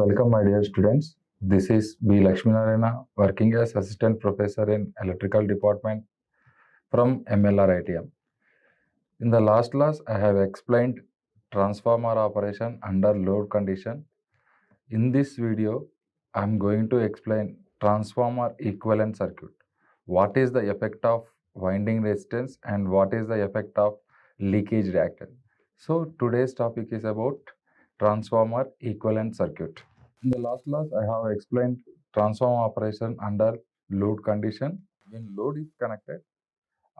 Welcome, my dear students. This is B.Laxmi Narayana, working as Assistant Professor in Electrical Department from Mlritm. In the last class, I have explained transformer operation under load condition. In this video, I am going to explain transformer equivalent circuit. What is the effect of winding resistance and what is the effect of leakage reactance? So today's topic is about transformer equivalent circuit. In the last class, I have explained transformer operation under load condition. When load is connected,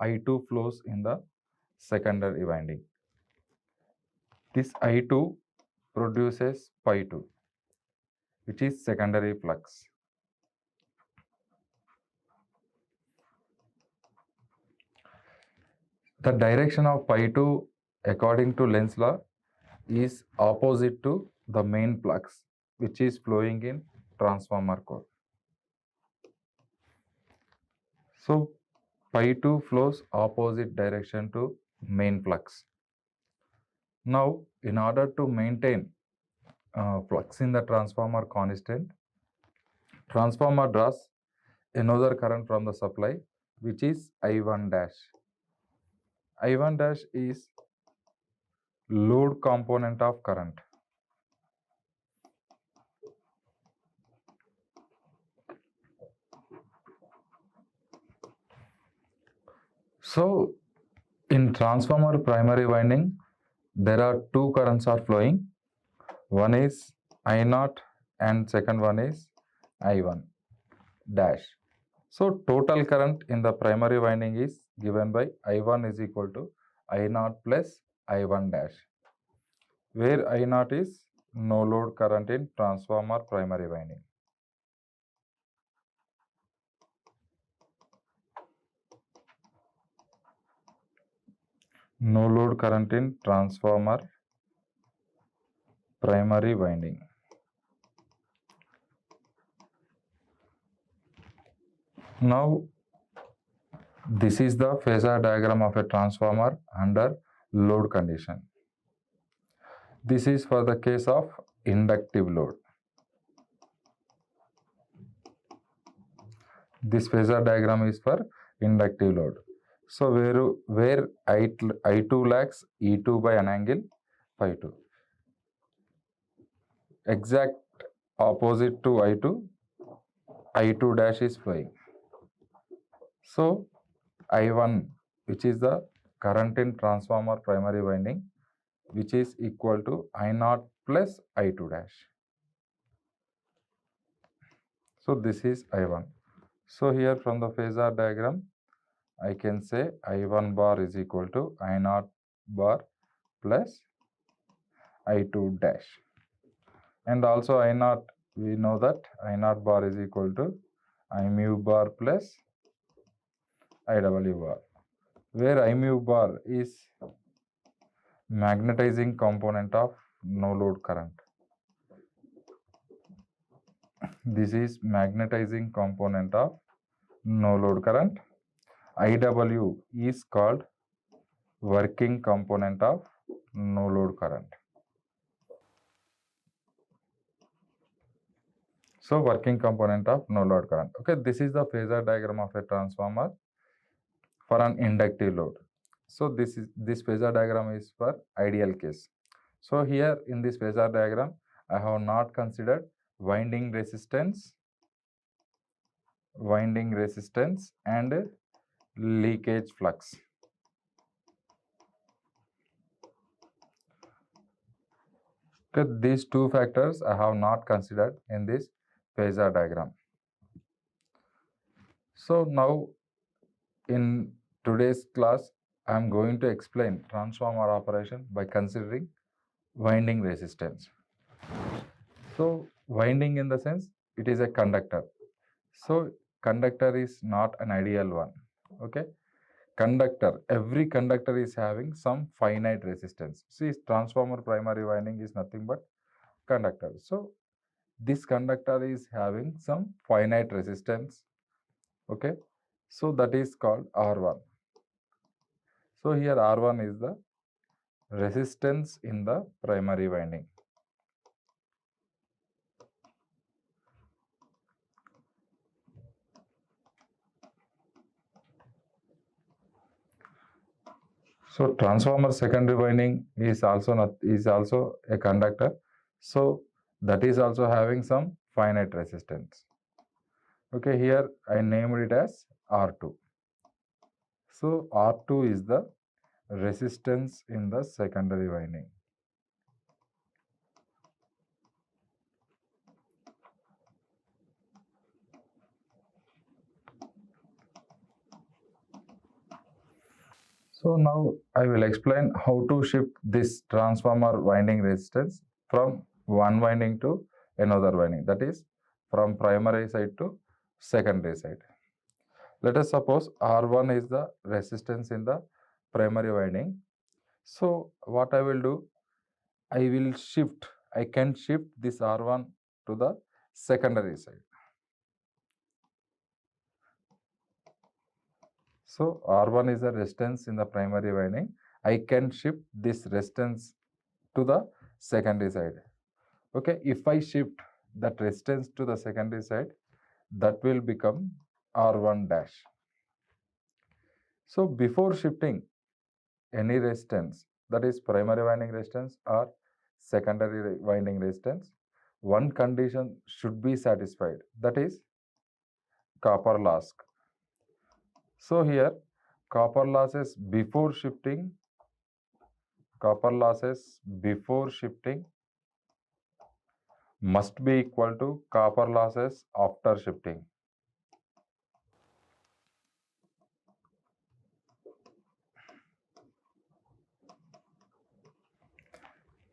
I2 flows in the secondary winding. This I2 produces Pi2, which is secondary flux. The direction of Pi2 according to Lenz's law is opposite to the main flux, which is flowing in transformer core. So Pi2 flows opposite direction to main flux. Now, in order to maintain flux in the transformer constant, transformer draws another current from the supply, which is I1 dash. I1 dash is load component of current. So, in transformer primary winding, there are two currents are flowing. One is I0 and second one is I1 dash. So total current in the primary winding is given by I1 is equal to I0 plus I1 dash, where I0 is no load current in transformer primary winding. No load current in transformer primary winding. Now, this is the phasor diagram of a transformer under load condition. This is for the case of inductive load. This phasor diagram is for inductive load. So, where I2 lags E2 by an angle Phi2. Exact opposite to I2, I2 dash is flowing. So, I1, which is the current in transformer primary winding, which is equal to I0 plus I2 dash. So, this is I1. So, here from the phasor diagram, I can say I1 bar is equal to I0 bar plus I2 dash. And also I0, we know that I0 bar is equal to I mu bar plus IW bar, where I mu bar is magnetizing component of no load current. This is magnetizing component of no load current. IW is called working component of no load current. So, working component of no load current. Okay, this is the phasor diagram of a transformer for an inductive load. So, this phasor diagram is for ideal case. So, here in this phasor diagram, I have not considered winding resistance and leakage flux. Okay, these two factors I have not considered in this phasor diagram. So now in today's class, I am going to explain transformer operation by considering winding resistance. So winding in the sense it is a conductor. So conductor is not an ideal one. Okay. Conductor, every conductor is having some finite resistance. See, transformer primary winding is nothing but conductor. So this conductor is having some finite resistance. Okay. So that is called R1. So here R1 is the resistance in the primary winding. So transformer secondary winding is also a conductor. So that is also having some finite resistance. Okay, here I named it as R2. So R2 is the resistance in the secondary winding. So now I will explain how to shift this transformer winding resistance from one winding to another winding, that is from primary side to secondary side. Let us suppose R1 is the resistance in the primary winding. So what I will do, I can shift this R1 to the secondary side. So R1 is the resistance in the primary winding. I can shift this resistance to the secondary side. Okay, if I shift that resistance to the secondary side, that will become R1 dash. So before shifting any resistance, that is primary winding resistance or secondary winding resistance, one condition should be satisfied, that is copper loss. So here copper losses before shifting must be equal to copper losses after shifting.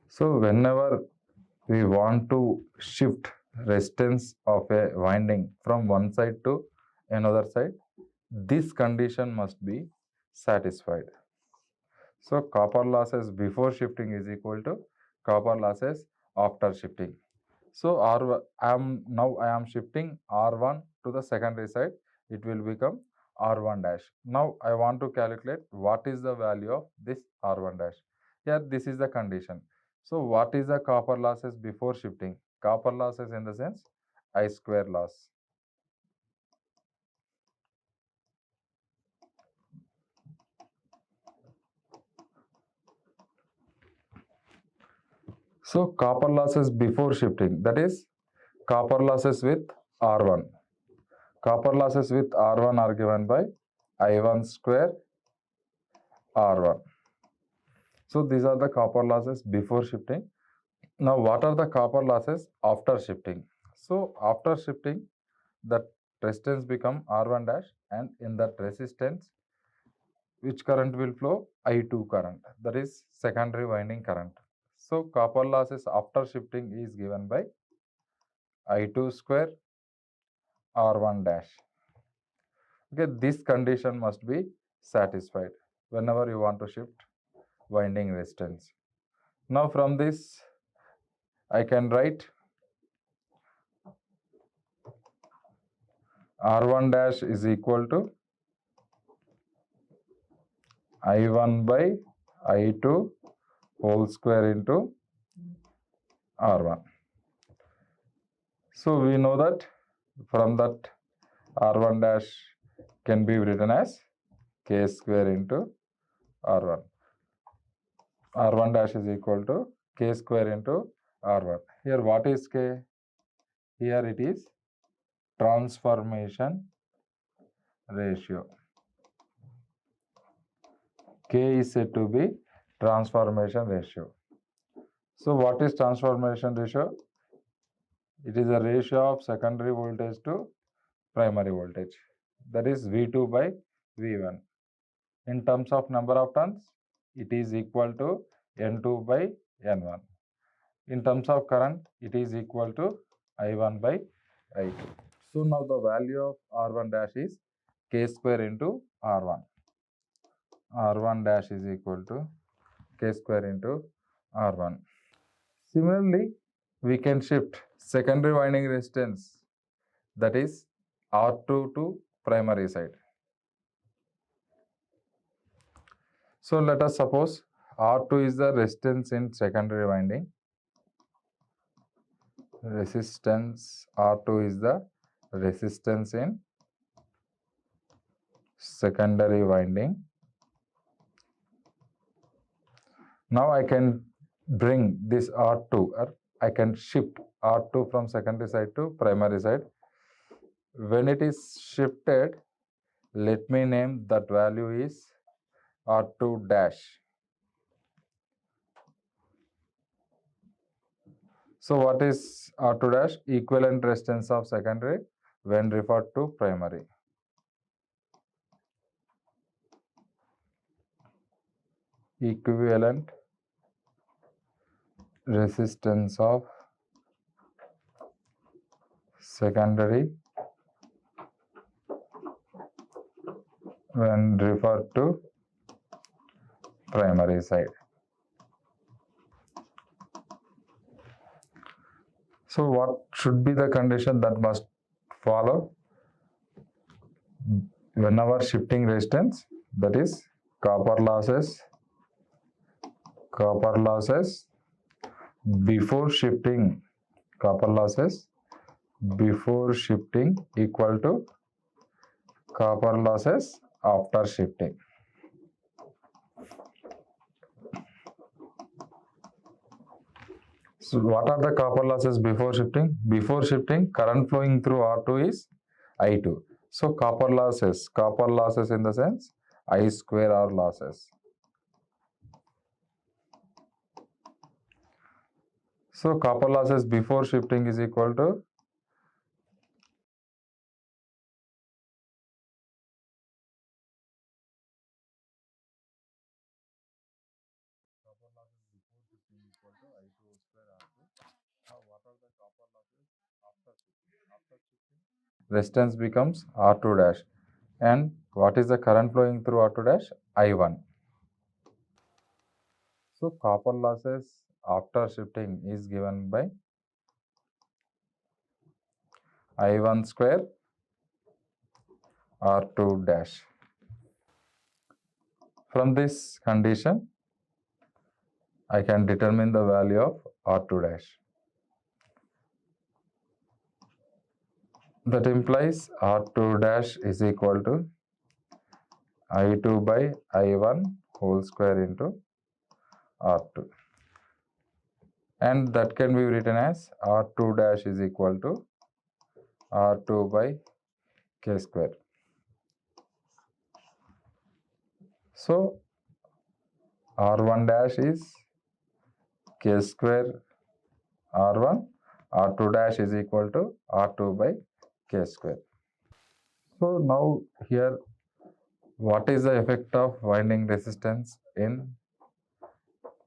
So whenever we want to shift resistance of a winding from one side to another side, this condition must be satisfied. So copper losses before shifting is equal to copper losses after shifting. So I am shifting R1 to the secondary side. It will become R1 dash. Now I want to calculate what is the value of this R1 dash. Here this is the condition. So what is the copper losses before shifting? Copper losses in the sense I square loss. So copper losses before shifting, that is copper losses with R1. Copper losses with R1 are given by I1 square R1. So these are the copper losses before shifting. Now what are the copper losses after shifting? So after shifting, that resistance become R1 dash, and in that resistance, which current will flow? I2 current, that is secondary winding current. So copper losses after shifting is given by I2 square R1 dash. Okay, this condition must be satisfied whenever you want to shift winding resistance. Now from this I can write R1 dash is equal to I1 by I2 whole square into R1. So we know that from that R1 dash can be written as K square into R1. R1 dash is equal to K square into R1. Here what is K? Here it is transformation ratio. K is said to be transformation ratio. So what is transformation ratio? It is a ratio of secondary voltage to primary voltage, that is V2 by V1. In terms of number of turns, it is equal to N2 by N1. In terms of current, it is equal to I1 by I2. So now the value of R1 dash is K square into R1. R1 dash is equal to K square into R1. Similarly, we can shift secondary winding resistance, that is R2 to primary side. So let us suppose R2 is the resistance in secondary winding. Resistance R2 is the resistance in secondary winding. Now I can bring this R2, or I can shift R2 from secondary side to primary side. When it is shifted, let me name that value is R2 dash. So what is R2 dash? Equivalent resistance of secondary when referred to primary. Equivalent resistance of secondary when referred to primary side. So what should be the condition that must follow whenever shifting resistance? That is copper losses before shifting, copper losses before shifting equal to copper losses after shifting. So what are the copper losses before shifting? Before shifting, current flowing through R2 is I2. So copper losses in the sense I square R losses. So copper losses before shifting is equal to I2 square R2. Now what are the copper losses after shifting? After shifting, resistance becomes R2 dash. And what is the current flowing through R2 dash? I1. So copper losses after shifting is given by I1 square R2 dash. From this condition, I can determine the value of R2 dash. That implies R2 dash is equal to I2 by I1 whole square into R2. And that can be written as R2 dash is equal to R2 by K square. So R1 dash is K square R1, R2 dash is equal to R2 by K square. So now here, what is the effect of winding resistance in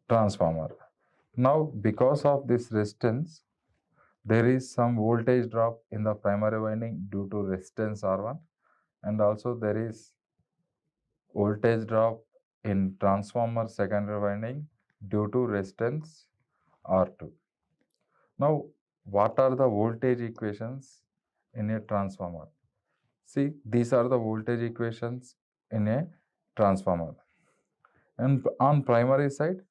transformer? Now because of this resistance, there is some voltage drop in the primary winding due to resistance R1, and also there is voltage drop in transformer secondary winding due to resistance R2. Now, what are the voltage equations in a transformer? See, these are the voltage equations in a transformer. And on primary side,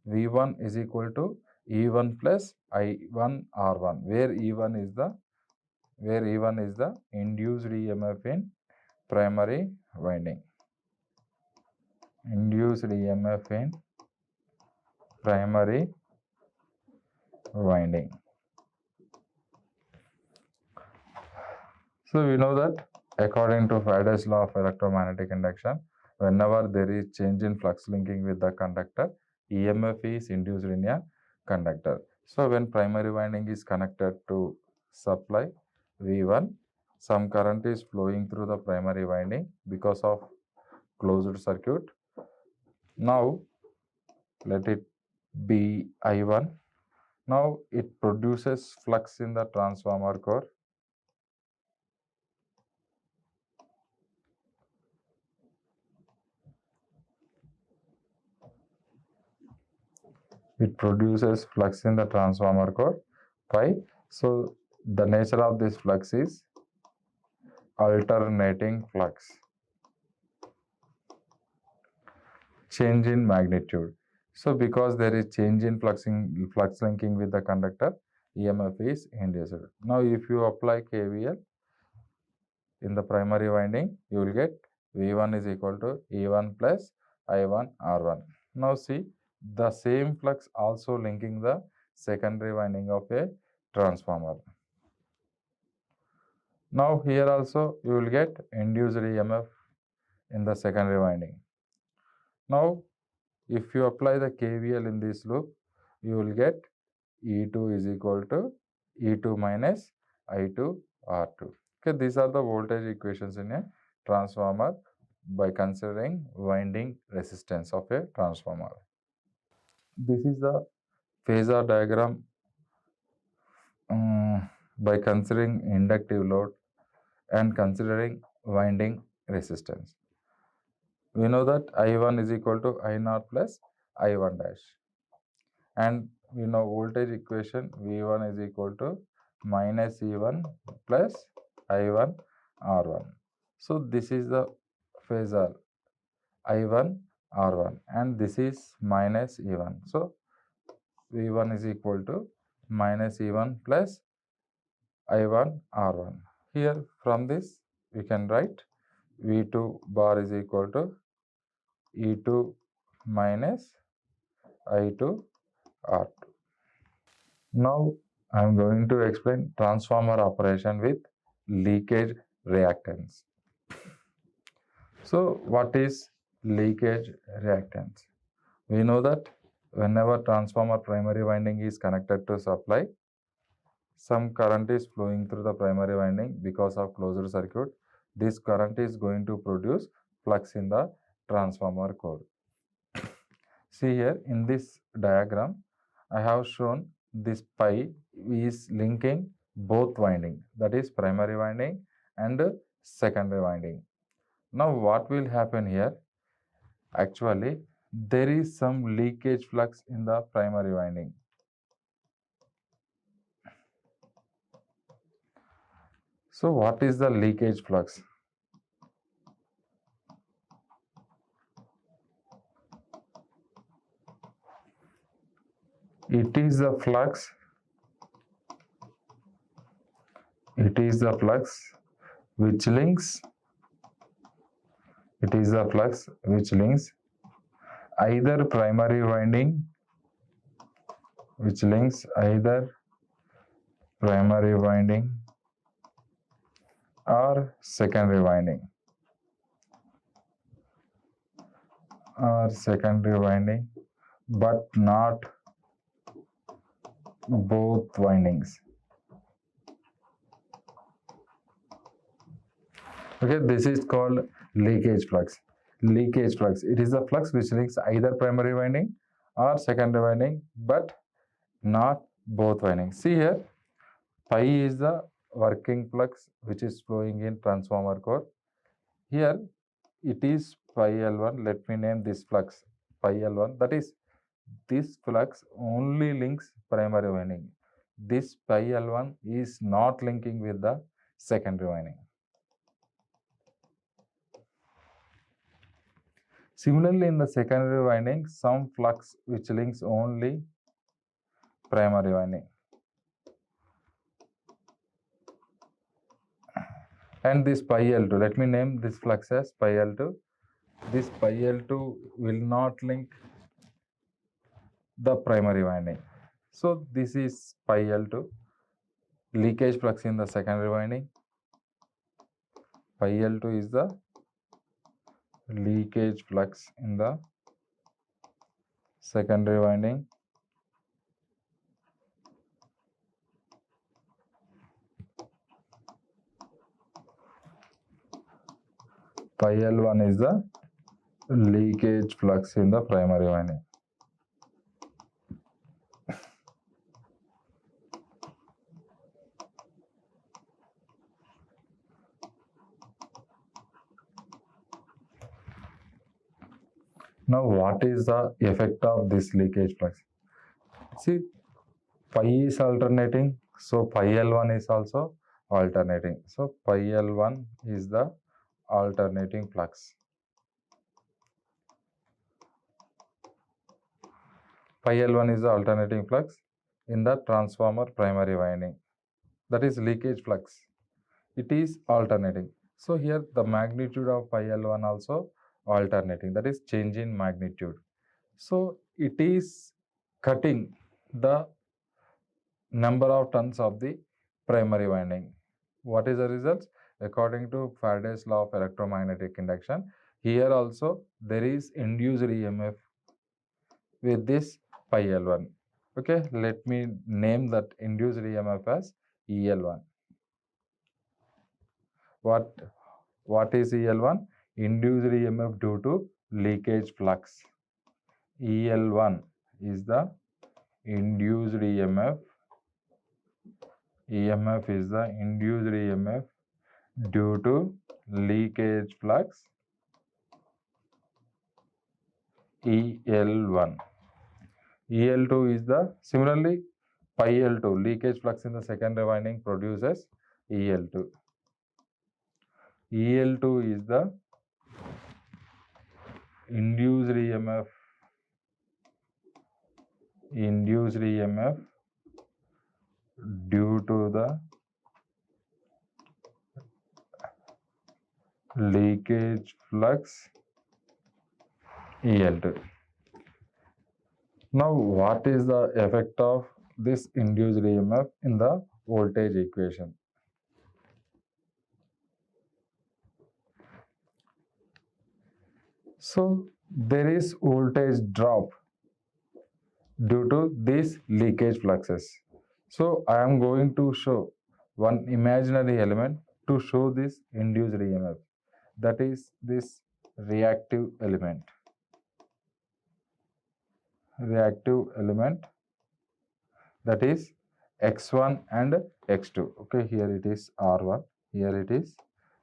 V1 is equal to E1 plus I1 R1, where E1 is the induced EMF in primary winding. Induced EMF in primary winding. So we know that according to Faraday's law of electromagnetic induction, whenever there is change in flux linking with the conductor, EMF is induced in a conductor. So when primary winding is connected to supply V1, some current is flowing through the primary winding because of closed circuit. Now let it be I1. Now it produces flux in the transformer core. It produces flux in the transformer core phi. So the nature of this flux is alternating flux. Change in magnitude. So because there is change in flux linking with the conductor, EMF is induced. Now if you apply KVL in the primary winding, you will get V1 is equal to E1 plus I1 R1. Now see, the same flux also linking the secondary winding of a transformer. Now here also you will get induced EMF in the secondary winding. Now if you apply the KVL in this loop, you will get E2 is equal to E2 minus I2 R2. Okay, these are the voltage equations in a transformer by considering winding resistance of a transformer. This is the phasor diagram by considering inductive load and considering winding resistance. We know that I1 is equal to I0 plus I1 dash, and we know voltage equation V1 is equal to minus E1 plus I1 R1. So this is the phasor I1 R1 and this is minus E1. So V1 is equal to minus E1 plus I1 R1. Here from this we can write V2 bar is equal to E2 minus I2 R2. Now I am going to explain transformer operation with leakage reactance. So what is leakage reactance? We know that whenever transformer primary winding is connected to supply, some current is flowing through the primary winding because of closed circuit. This current is going to produce flux in the transformer core. See here in this diagram, I have shown this pi is linking both winding, that is primary winding and secondary winding. Now what will happen here? Actually, there is some leakage flux in the primary winding. So what is the leakage flux? It is the flux which links either primary winding or secondary winding but not both windings. Okay, this is called leakage flux. It is the flux which links either primary winding or secondary winding but not both windings. See here, pi is the working flux which is flowing in transformer core. Here it is pi L1. Let me name this flux pi L1. That is, this flux only links primary winding. This pi L1 is not linking with the secondary winding. Similarly, in the secondary winding, some flux which links only primary winding. And this pi L2, let me name this flux as pi L2. This pi L2 will not link the primary winding. So this is pi L2, leakage flux in the secondary winding. Pi L2 is the leakage flux in the secondary winding. Pi L1 is the leakage flux in the primary winding. Now what is the effect of this leakage flux? See, pi is alternating, so pi L1 is also alternating. So pi L1 is the alternating flux. Pi L1 is the alternating flux in the transformer primary winding. That is leakage flux. It is alternating. So here the magnitude of pi L1 also alternating. That is change in magnitude. So it is cutting the number of turns of the primary winding. What is the results? According to Faraday's law of electromagnetic induction, here also there is induced EMF with this pi L1. Okay, let me name that induced EMF as EL1. What is EL1? Induced EMF due to leakage flux. EL1 is the induced EMF. EMF is the induced EMF due to leakage flux. EL1. EL2 is the similarly pi L2, leakage flux in the secondary winding produces EL2. EL2 is the induced EMF due to the leakage flux EL2. Now, what is the effect of this induced EMF in the voltage equation? So, there is voltage drop due to these leakage fluxes. So, I am going to show one imaginary element to show this induced EMF. That is this reactive element. That is X1 and X2. Okay, here it is R1, here it is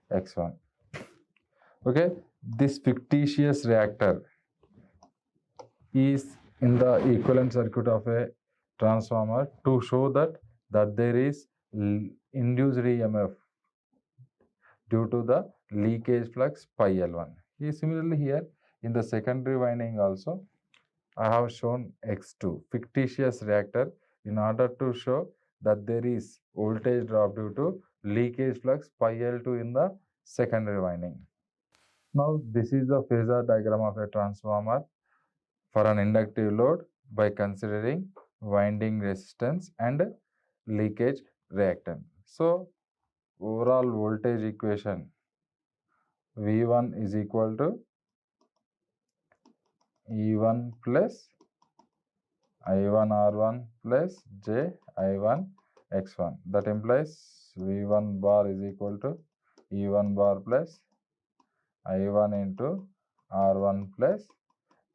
X1. Okay, this fictitious reactor is in the equivalent circuit of a transformer to show that there is induced EMF due to the leakage flux pi L1. Similarly here in the secondary winding also I have shown X2 fictitious reactor in order to show that there is voltage drop due to leakage flux pi L2 in the secondary winding. Now this is the phasor diagram of a transformer for an inductive load by considering winding resistance and leakage reactance. So overall voltage equation V1 is equal to E1 plus I1 R1 plus J I1 X1. That implies V1 bar is equal to E1 bar plus I1 into R1 plus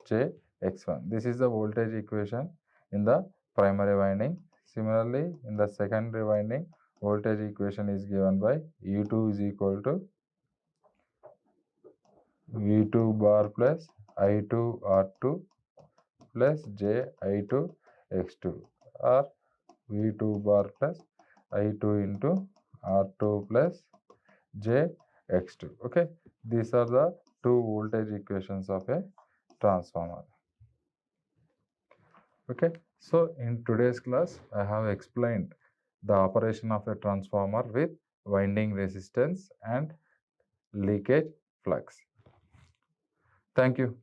J X1. This is the voltage equation in the primary winding. Similarly, in the secondary winding, voltage equation is given by E2 is equal to V2 bar plus I2 R2 plus J I2 X2 or V2 bar plus I2 into R2 plus J X2. Okay, these are the two voltage equations of a transformer. Okay, so in today's class, I have explained the operation of a transformer with winding resistance and leakage flux. Thank you.